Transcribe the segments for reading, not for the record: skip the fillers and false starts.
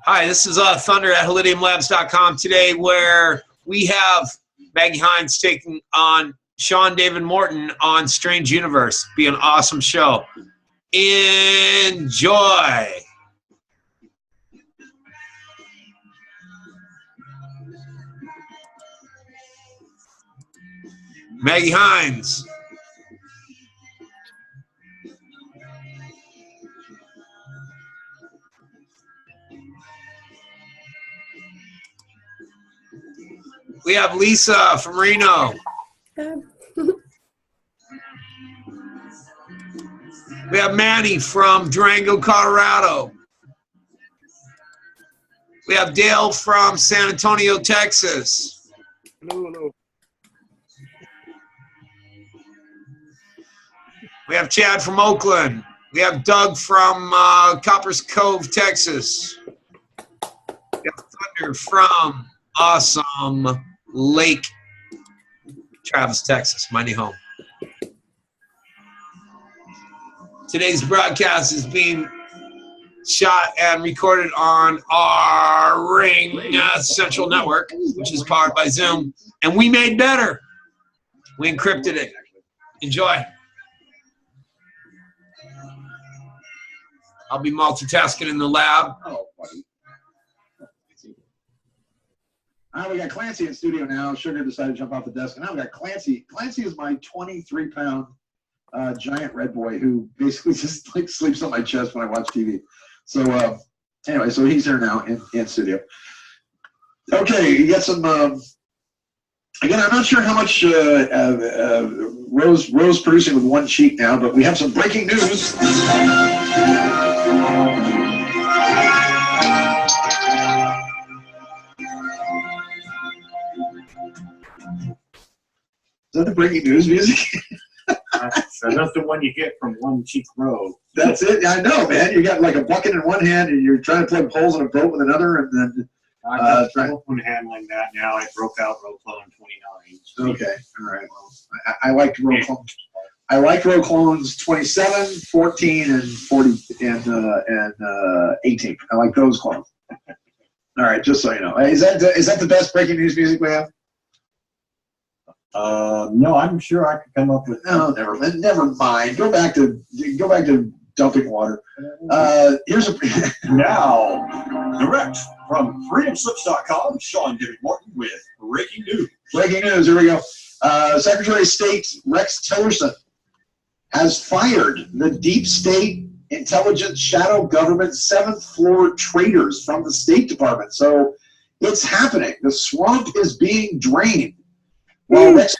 Hi, this is Thunder at HelidiumLabs.com today, where we have Maggie Hines taking on Sean David Morton on Strange Universe. Be an awesome show. Enjoy. Maggie Hines. We have Lisa from Reno. We have Manny from Durango, Colorado. We have Dale from San Antonio, Texas. Hello. We have Chad from Oakland. We have Doug from Coppers Cove, Texas. We have Thunder from awesome Lake Travis, Texas, my new home. Today's broadcast is being shot and recorded on our Ring Central Network, which is powered by Zoom, and we made better. We encrypted it. Enjoy. I'll be multitasking in the lab. Oh, buddy. We got Clancy in studio now. Sugar decided to jump off the desk. And now we got Clancy. Clancy is my 23-pound giant red boy who basically just like sleeps on my chest when I watch TV. So anyway, so he's here now in studio. Okay, you got some. Again, I'm not sure how much Rose producing with one cheek now, but we have some breaking news. Is that the breaking news music? So that's the one you get from One Cheek Row. That's it. I know, man. You got like a bucket in one hand, and you're trying to plug holes in a boat with another, and then. I got someone handling that now. I broke out row clone 29. Okay, all right. Well, I liked row clones. I liked row clones 27, 14, and 40, and 18. I like those clones. All right, just so you know, is that the best breaking news music we have? No, I'm sure I could come up with. No, never mind. Go back to dumping water. Here's a now direct from freedomslips.com. Sean David Morton with breaking news. Breaking news. Here we go. Secretary of State Rex Tillerson has fired the deep state intelligence shadow government seventh floor traitors from the State Department. So it's happening. The swamp is being drained. While Rex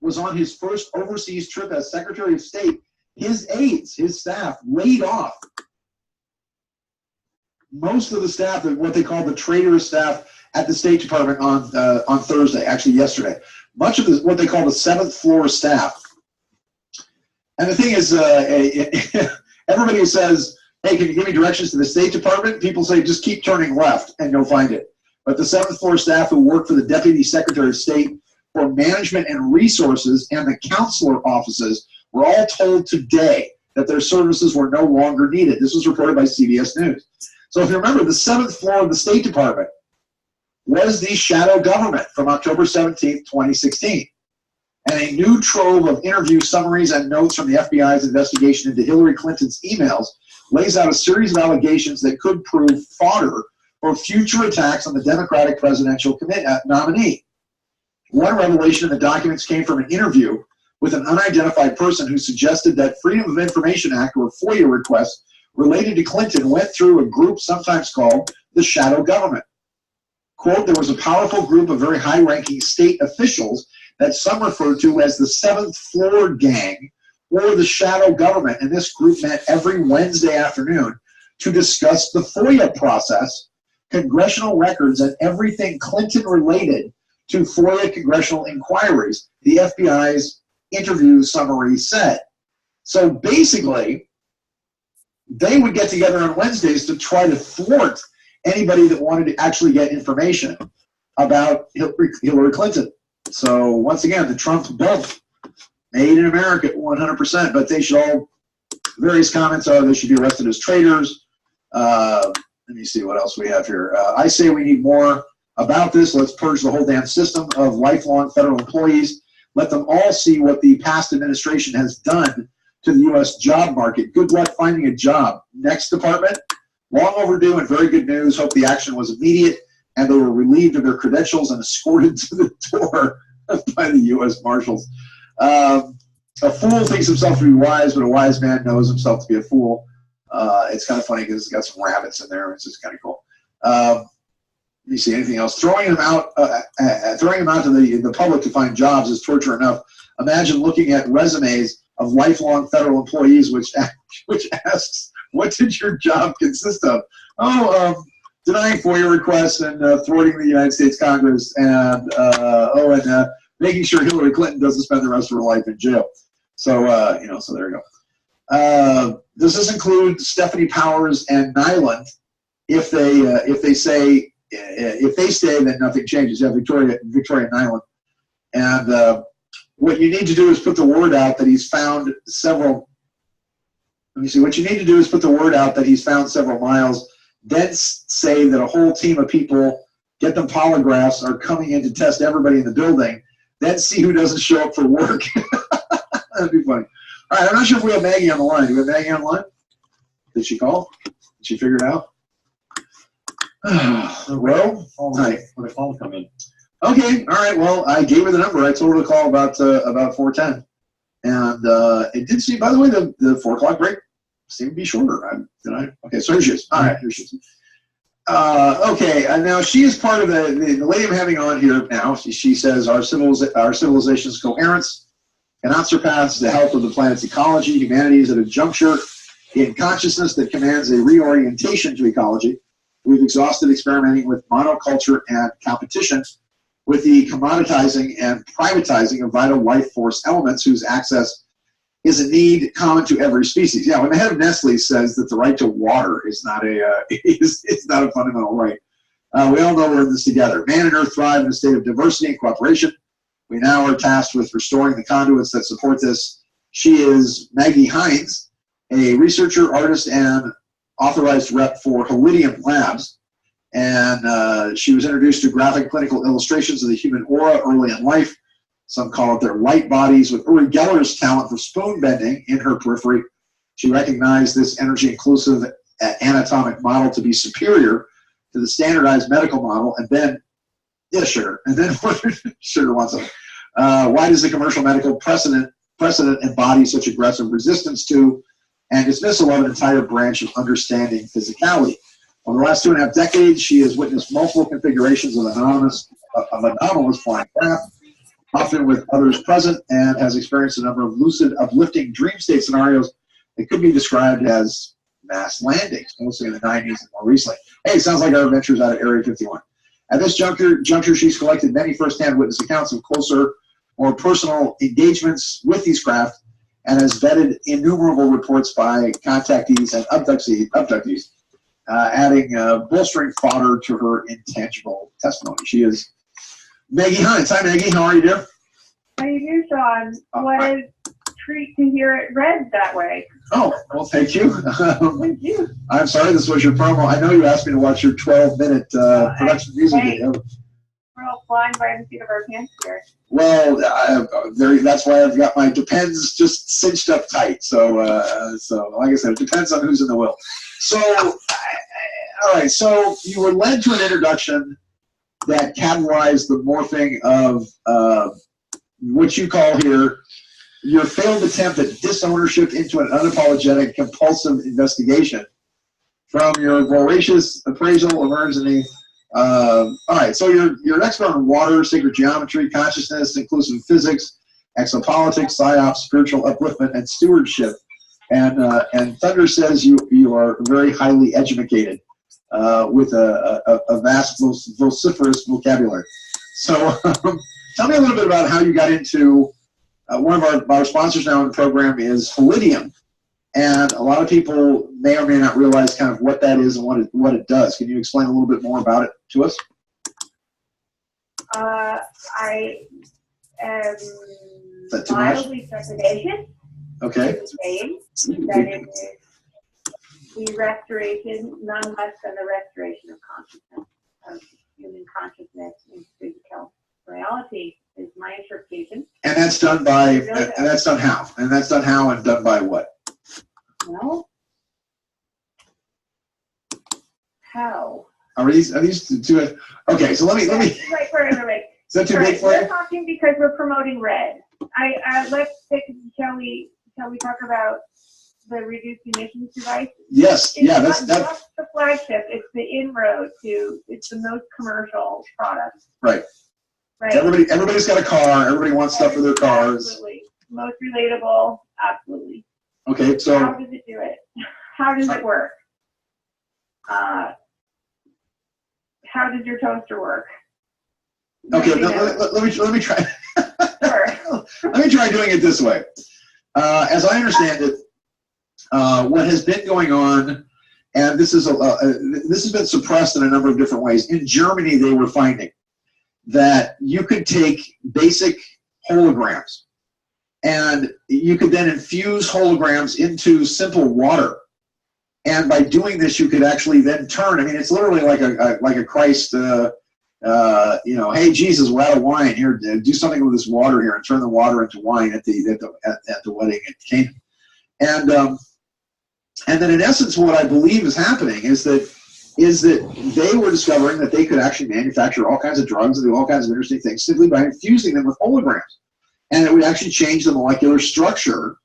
was on his first overseas trip as Secretary of State, his aides, his staff, laid off most of the staff, what they call the traitor staff at the State Department on Thursday, actually yesterday. Much of what they call the seventh floor staff. And the thing is, everybody says, hey, can you give me directions to the State Department? People say, just keep turning left and you'll find it. But the seventh floor staff who work for the Deputy Secretary of State for Management and Resources and the counselor offices were all told today that their services were no longer needed. This was reported by CBS News. So if you remember, the seventh floor of the State Department was the shadow government from October 17th, 2016. And a new trove of interview summaries and notes from the FBI's investigation into Hillary Clinton's emails lays out a series of allegations that could prove fodder for future attacks on the Democratic presidential nominee. One revelation in the documents came from an interview with an unidentified person who suggested that Freedom of Information Act or FOIA requests related to Clinton went through a group sometimes called the shadow government. Quote, there was a powerful group of very high-ranking state officials that some refer to as the seventh floor gang or the shadow government, and this group met every Wednesday afternoon to discuss the FOIA process, congressional records, and everything Clinton related to FOIA congressional inquiries, the FBI's interview summary said. So basically, they would get together on Wednesdays to try to thwart anybody that wanted to actually get information about Hillary Clinton. So once again, the Trump bump, made in America 100%, but they should all, various comments are they should be arrested as traitors. Let me see what else we have here. I say we need more about this. Let's purge the whole damn system of lifelong federal employees. Let them all see what the past administration has done to the U.S. job market. Good luck finding a job. Next department, long overdue and very good news. Hope the action was immediate and they were relieved of their credentials and escorted to the door by the U.S. Marshals. A fool thinks himself to be wise, but a wise man knows himself to be a fool. It's kind of funny because it's got some rabbits in there. It's just kind of cool. Let me see anything else. Throwing them out to the public to find jobs is torture enough. Imagine looking at resumes of lifelong federal employees, which asks, "What did your job consist of?" Denying FOIA requests and thwarting the United States Congress, and making sure Hillary Clinton doesn't spend the rest of her life in jail. So so there you go. Does this include Stephanie Powers and Nyland? If they stay, then nothing changes. Yeah, Victoria Nyland. And what you need to do is put the word out that he's found several. Let me see. What you need to do is put the word out that he's found several miles. Then say that a whole team of people, get them polygraphs, are coming in to test everybody in the building. Then see who doesn't show up for work. That'd be funny. All right, I'm not sure if we have Maggie on the line. Do we have Maggie on the line? Did she call? Did she figure it out? Well, hi. When the phone come in. Okay, all right. Well, I gave her the number. I told her to call about 4:10, and it did seem. By the way, the 4 o'clock break seemed to be shorter. Okay, so here she is. All right, here she is. Okay, now she is part of the lady I'm having on here now. She says our civilization's coherence cannot surpass the health of the planet's ecology. Humanity is at a juncture in consciousness that commands a reorientation to ecology. We've exhausted experimenting with monoculture and competition with the commoditizing and privatizing of vital life force elements whose access is a need common to every species. Yeah, when the head of Nestle says that the right to water is not a fundamental right, we all know we're in this together. Man and Earth thrive in a state of diversity and cooperation. We now are tasked with restoring the conduits that support this. She is Maggie Hines, a researcher, artist, and authorized rep for Holidium Labs. And she was introduced to graphic clinical illustrations of the human aura early in life. Some call it their light bodies. With Uri Geller's talent for spoon bending in her periphery, she recognized this energy-inclusive anatomic model to be superior to the standardized medical model. And then, yeah, sugar. And then sugar wants something. Why does the commercial medical precedent embody such aggressive resistance to and dismissal of an entire branch of understanding physicality? Over the last 2.5 decades, she has witnessed multiple configurations of anomalous flying craft, often with others present, and has experienced a number of lucid, uplifting dream state scenarios that could be described as mass landings, mostly in the 90s and more recently. Hey, sounds like our adventures out of Area 51. At this juncture, she's collected many first-hand witness accounts of closer, more personal engagements with these craft, and has vetted innumerable reports by contactees and abductees, adding bolstering fodder to her intangible testimony. She is Maggie Hines. Hi, Maggie. How are you, dear? How you do, Sean? What a treat to hear it read that way. Oh, well, thank you. Thank you. I'm sorry this was your promo. I know you asked me to watch your 12-minute production music video. We're all flying by the seat of our pants here. Well, that's why I've got my depends just cinched up tight. So like I said, it depends on who's in the will. So, all right. So you were led to an introduction that catalyzed the morphing of what you call here your failed attempt at disownership into an unapologetic, compulsive investigation from your voracious appraisal of Ernst. All right, so you're an expert on water, sacred geometry, consciousness, inclusive physics, exopolitics, psyops, spiritual upliftment, and stewardship. And Thunder says you are very highly educated with a vast, vociferous vocabulary. So tell me a little bit about how you got into one of our sponsors now in the program is Holidium. And a lot of people may or may not realize kind of what that is and what it does. Can you explain a little bit more about it to us? I am mildly trepidatious. Okay. To say that it is the restoration, none less than the restoration of consciousness, of human consciousness in physical reality, is my interpretation. And that's done by, and that's done how? And that's done how and done by what? Well, how? Are these two? Okay, so let me. Right. Is that too big for We're you? talking because we're promoting red. Shall we talk about the reduced emissions device? Yes. It's Yeah. not That's just the flagship. It's the inroad to. It's the most commercial product. right. Right. Everybody's got a car. Everybody wants stuff for their cars. Absolutely. Most relatable. Absolutely. Okay, so How does it do it? How does it work? How does your toaster work? okay, let me try. Sure. Let me try doing it this way. As I understand it, what has been going on, and this has been suppressed in a number of different ways. In Germany, they were finding that you could take basic holograms, and you could then infuse holograms into simple water. And by doing this, you could actually then turn. I mean, it's literally like a Christ. Hey Jesus, we're out of wine here. Do something with this water here, and turn the water into wine at the wedding at Cana. And then in essence, what I believe is happening is that they were discovering that they could actually manufacture all kinds of drugs and do all kinds of interesting things simply by infusing them with holograms, and it would actually change the molecular structure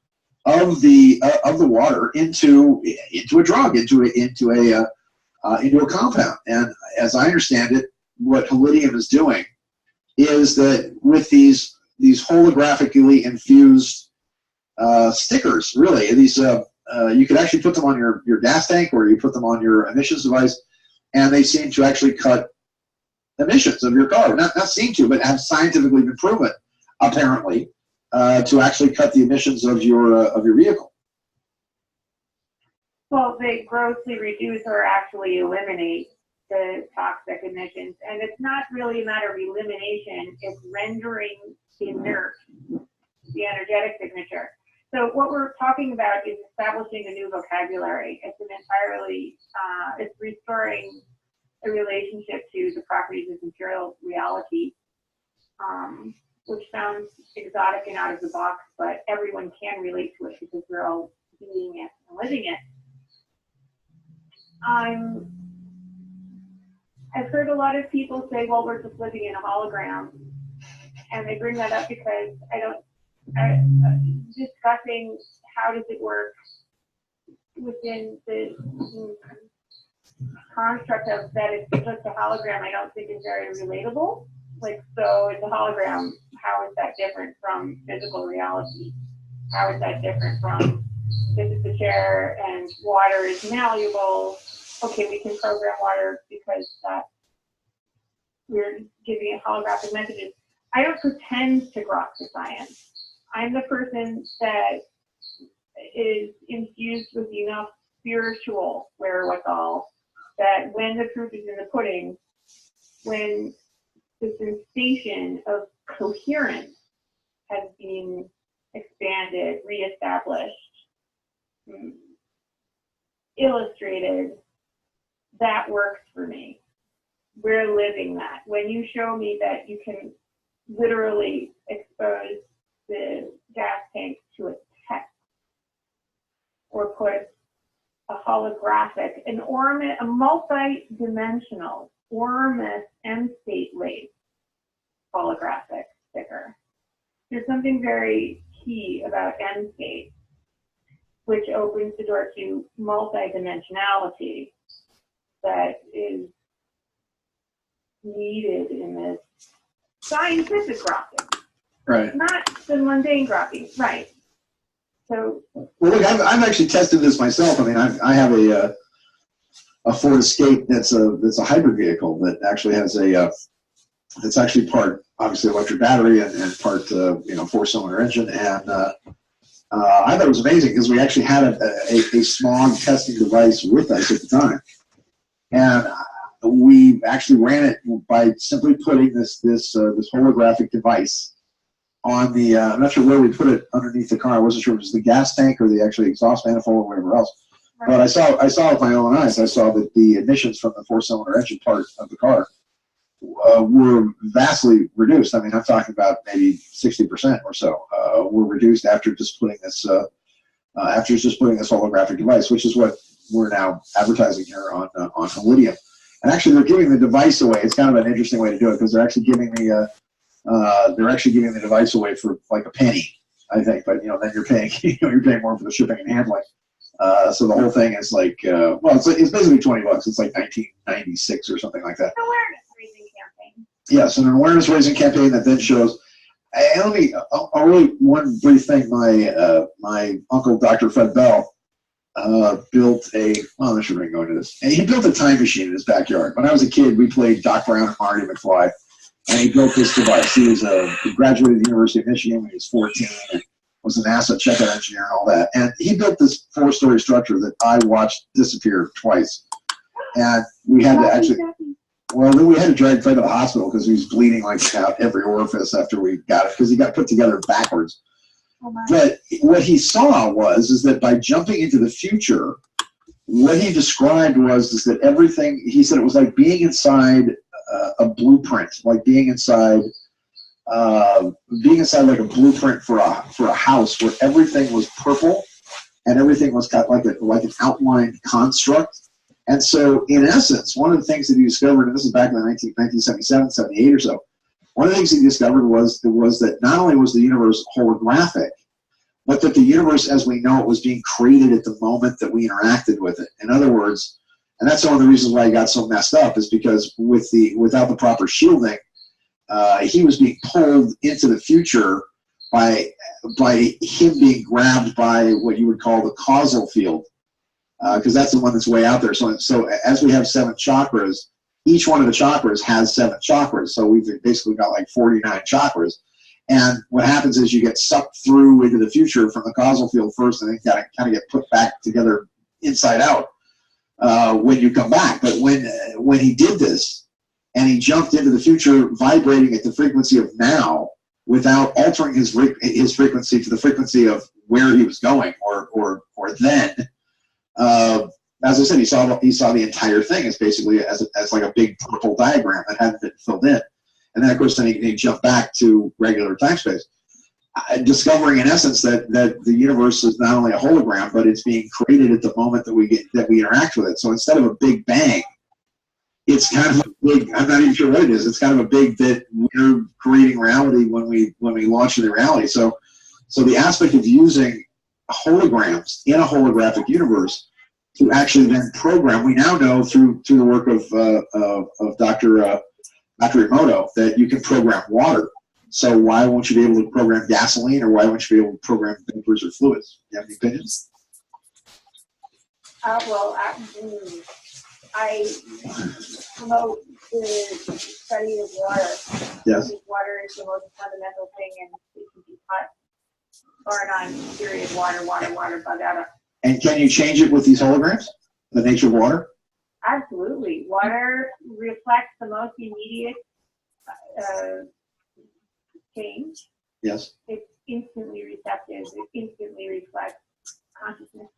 of the water into a drug, into a compound. And as I understand it, what Holidium is doing is that with these holographically infused stickers, really, these you could actually put them on your gas tank, or you put them on your emissions device, and they seem to actually cut emissions of your car. Not seem to, but have scientifically been proven, apparently, to actually cut the emissions of your vehicle. Well, they grossly reduce or actually eliminate the toxic emissions. And it's not really a matter of elimination, it's rendering inert the energetic signature. So what we're talking about is establishing a new vocabulary. It's an entirely, it's restoring a relationship to the properties of material reality, which sounds exotic and out of the box, but everyone can relate to it because we're all being it and living it. I've heard a lot of people say, well, we're just living in a hologram. And they bring that up because discussing how does it work within the construct of that it's just a hologram, I don't think is very relatable. Like, so it's a hologram, how is that different from physical reality? How is that different from this is the chair and water is malleable? Okay, we can program water because we're giving it holographic messages. I don't pretend to grok the science. I'm the person that is infused with enough spiritual wherewithal that when the proof is in the pudding, when the sensation of coherence has been expanded, reestablished, illustrated, that works for me. We're living that. When you show me that you can literally expose the gas tank to a text, or put a holographic, a multi-dimensional Ormus M-state lace holographic sticker. There's something very key about M-state, which opens the door to multi-dimensionality that is needed in this scientific grokking. Right. Not the mundane grokking. Right. So. Well, look, I've actually tested this myself. I mean, I have a Ford Escape that's a hybrid vehicle that actually has it's actually part obviously electric battery and part 4-cylinder engine, and I thought it was amazing because we actually had a smog testing device with us at the time, and we actually ran it by simply putting this holographic device on the, I'm not sure where we put it underneath the car. I wasn't sure if it was the gas tank or the actually exhaust manifold or whatever else. But I saw with my own eyes. I saw that the emissions from the four-cylinder engine part of the car were vastly reduced. I mean, I'm talking about maybe 60% or so were reduced after just putting this holographic device, which is what we're now advertising here on Holidium. And actually, they're giving the device away. It's kind of an interesting way to do it because they're actually giving the device away for like a penny, I think. But then you're paying more for the shipping and handling. So the whole thing is like it's basically $20. It's like 1996 or something like that. Awareness raising campaign. Yes, an awareness raising campaign that then shows. One brief thing. My uncle, Dr. Fred Bell, built a. Well, I shouldn't go into this. And he built a time machine in his backyard. When I was a kid, we played Doc Brown and Marty McFly, and he built this device. He graduated the University of Michigan when he was 14. And was a NASA checkout engineer and all that. And he built this 4-story structure that I watched disappear twice. And we had to actually. Well, then we had to drag Fred to the hospital because he was bleeding like out every orifice after we got it because he got put together backwards. But what he saw is that by jumping into the future, what he described is that everything, he said it was like being inside a blueprint, like being inside like a blueprint for a house where everything was purple and everything was got like an outlined construct. And so, in essence, one of the things that he discovered, and this is back in the 1977, 78 or so, one of the things he discovered was that not only was the universe holographic, but that the universe as we know it was being created at the moment that we interacted with it. In other words, and that's one of the reasons why he got so messed up, is because without the proper shielding, he was being pulled into the future by him being grabbed by what you would call the causal field. Because that's the one that's way out there. So as we have 7 chakras, each one of the chakras has 7 chakras. So we've basically got like 49 chakras. And what happens is you get sucked through into the future from the causal field first, and then kind of get put back together inside out when you come back. But when he did this, and he jumped into the future vibrating at the frequency of now without altering his frequency to the frequency of where he was going or then. As I said, he saw the entire thing as basically as like a big purple diagram that hadn't been filled in, and then of course he jumped back to regular time space, discovering in essence that the universe is not only a hologram, but it's being created at the moment that we interact with it. So instead of a big bang, it's kind of a big. I'm not even sure what it is. It's kind of a big that we're creating reality when we launch into reality. So the aspect of using holograms in a holographic universe to actually then program. We now know through the work of Dr. Moton that you can program water. So why won't you be able to program gasoline, or why won't you be able to program vapors or fluids? Do you have any opinions? I promote the study of water. Yes. Because water is the most fundamental thing, and it can be hot or non period water, bug out. And can you change it with these holograms? The nature of water? Absolutely. Water reflects the most immediate change. Yes. It's instantly receptive. It instantly reflects consciousness.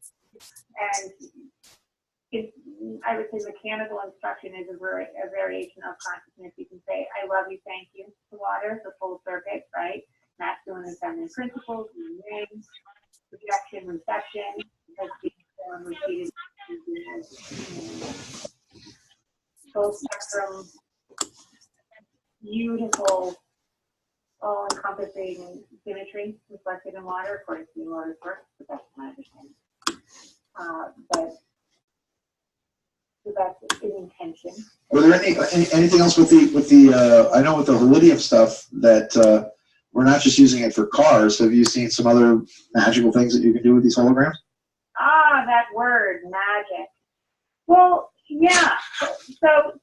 And I would say mechanical instruction is a variation of consciousness. You can say, I love you, thank you to water, the full circuit, right? Masculine and feminine principles, yin, projection, reception, because being repeated, full spectrum, beautiful, all-encompassing symmetry reflected in water, according to water's work, but that's my understanding. So that's an intention. Were there anything else with the I know with the Holidium stuff that we're not just using it for cars. Have you seen some other magical things that you can do with these holograms? Ah, that word, magic. Well, yeah. So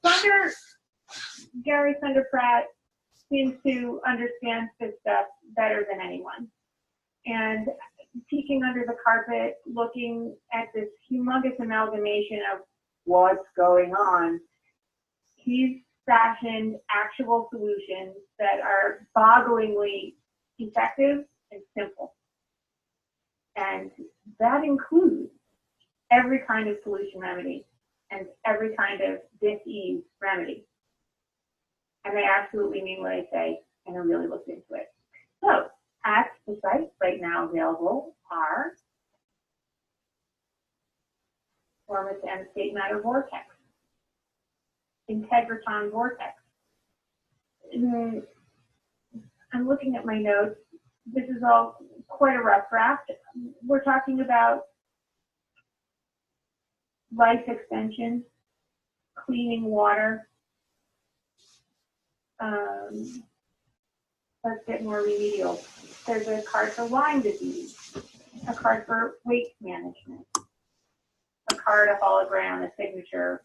Gary Thunder Pratt seems to understand this stuff better than anyone. And peeking under the carpet, looking at this humongous amalgamation of what's going on, he's fashioned actual solutions that are bogglingly effective and simple. And that includes every kind of pollution remedy and every kind of dis-ease remedy. And they absolutely mean what I say, and I really looked into it. So, at the site right now available are Formous and State Matter Vortex, Integratron Vortex. I'm looking at my notes. This is all quite a rough draft. We're talking about life extension, cleaning water. Let's get more remedial. There's a card for Lyme disease, a card for weight management, a card, a hologram, a signature.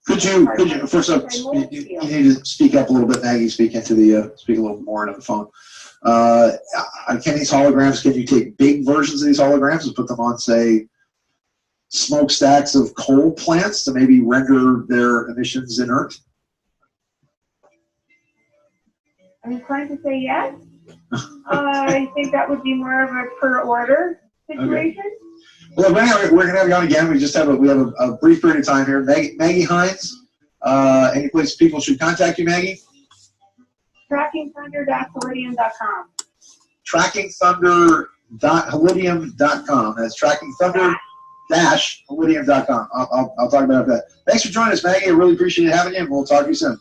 Could you first up, you need to speak up a little bit, Maggie, speak a little more into the phone. Can these holograms, can you take big versions of these holograms and put them on, say, smokestacks of coal plants to maybe render their emissions inert? I'm inclined to say yes. I think that would be more of a per order situation. Okay. Well, anyway, we're going to have you on again. We have a brief period of time here. Maggie Hines, any place people should contact you, Maggie? TrackingThunder.Palladium.com. TrackingThunder.Palladium.com. That's TrackingThunder-Palladium.com. I'll talk about that. Thanks for joining us, Maggie. I really appreciate having you, and we'll talk to you soon.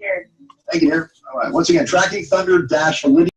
Cheers. Thank you, dear. All right. Once again, TrackingThunder-Palladium.